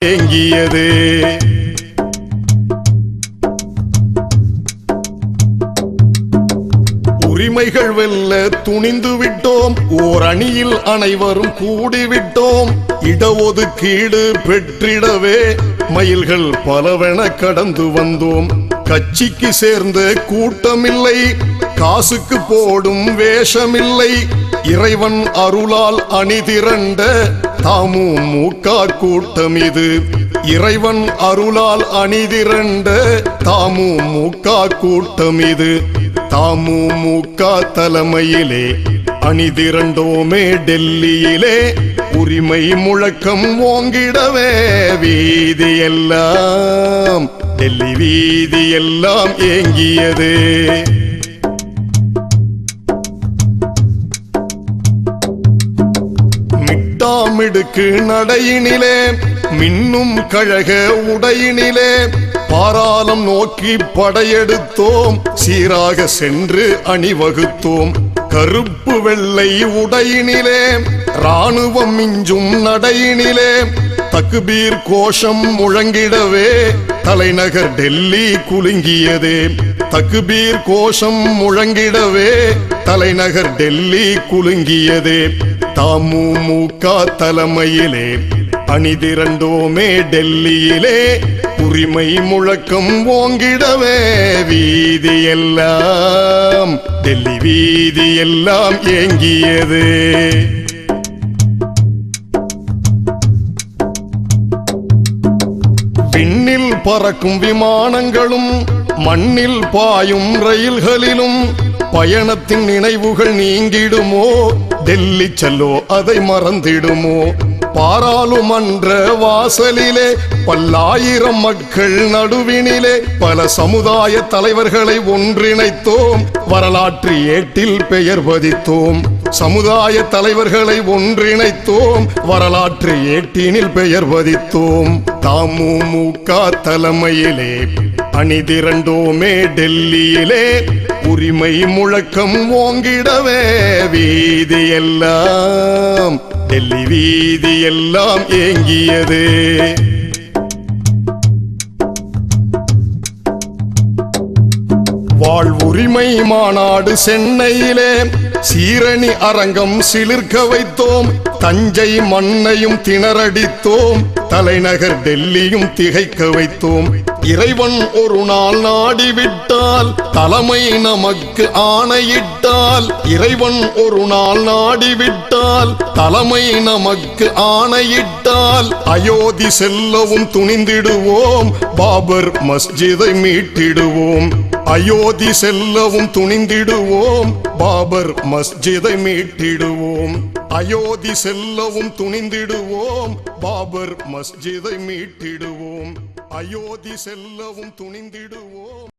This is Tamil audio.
ஏங்கியது. உரிமைகள் வெல்ல துணிந்து விட்டோம், ஓர் அணியில் அனைவரும் கூடிவிட்டோம். இடஒதுக்கீடு பெற்றிடவே மயில்கள் பலவென கடந்து வந்தோம். கட்சிக்கு சேர்ந்த கூட்டமில்லை, காசுக்கு போடும் வேஷமில்லை. இறைவன் அருளால் அணிதிரண்ட தமுமுக கூட்டம் இது. இறைவன் அருளால் அணிதிரண்ட தமுமுக கூட்டம் இது. தமுமுக தலைமையிலே அணிதிரண்டோமே டெல்லியிலே. உரிமை முழக்கம் ஓங்கிடவே வீதியெல்லாம், டெல்லி வீதியெல்லாம் ஏங்கியது. மிட்டாமிடுக்கு நடையினிலே, மின்னும் கழக உடையினிலே, பாராளம் நோக்கி படையெடுத்தோம். சீராக சென்று அணிவகுத்தோம். கருப்பு வெள்ளை உடையினிலே, ராணுவம் மிஞ்சும் நடையினிலே, தக்பீர் கோஷம் முழங்கிடவே தலைநகர் டெல்லி குலுங்கியதே. தக்பீர் கோஷம் முழங்கிடவே தலைநகர் டெல்லி குலுங்கியதே. தமுமுக தலைமையிலே அணிதிரண்டோமே டெல்லியிலே. உரிமை முழக்கம் ஓங்கிடவே வீதியெல்லாம், டெல்லி வீதியெல்லாம் ஏங்கியது. விண்ணில் பறக்கும் விமானங்களும் மண்ணில் பாயும் ரயில்களிலும் பயணத்தின் நினைவுகள் நீங்கிடுமோ? டெல்லி செல்லோ அதை மறந்திடுமோ? பாராளுமன்ற வாசலிலே பல்லாயிரம் மக்கள் நடுவினிலே பல சமுதாய தலைவர்களை ஒன்றிணைத்தோம். வரலாற்று ஏட்டில் பெயர் பதித்தோம். சமுதாய தலைவர்களை ஒன்றிணைத்தோம். வரலாற்று ஏட்டினில் பெயர் பதித்தோம். தமுமுக தலைமையிலே அணிதிரண்டோமே டெல்லியிலே. உரிமை முழக்கம் ஓங்கிடவே வீதியெல்லாம், டெல்லி வீதியெல்லாம் ஏங்கியது. வாழ்வுரிமை மாநாடு சென்னையிலே சீரணி அரங்கம் சிலிர்க்க வைத்தோம். தஞ்சை மண்ணையும் திணறடித்தோம். தலைநகர் டெல்லியும் திகைக்க வைத்தோம். இறைவன் ஒரு நாள் நாடிவிட்டால், தலைமை நமக்கு ஆணையிட்டால். இறைவன் ஒரு நாள் நாடிவிட்டால், தலைமை நமக்கு ஆணையிட்டால். அயோத்தி செல்லவும் துணிந்திடுவோம், பாபர் மஸ்ஜிதை மீட்டிடுவோம். அயோத்தி செல்லவும் துணிந்திடுவோம், பாபர் மஸ்ஜிதை மீட்டிடுவோம். அயோத்தி செல்லவும் துணிந்திடுவோம், பாபர் மஸ்ஜிதை மீட்டிடுவோம். அயோத்தி செல்லவும் துணிந்திடுவோம்.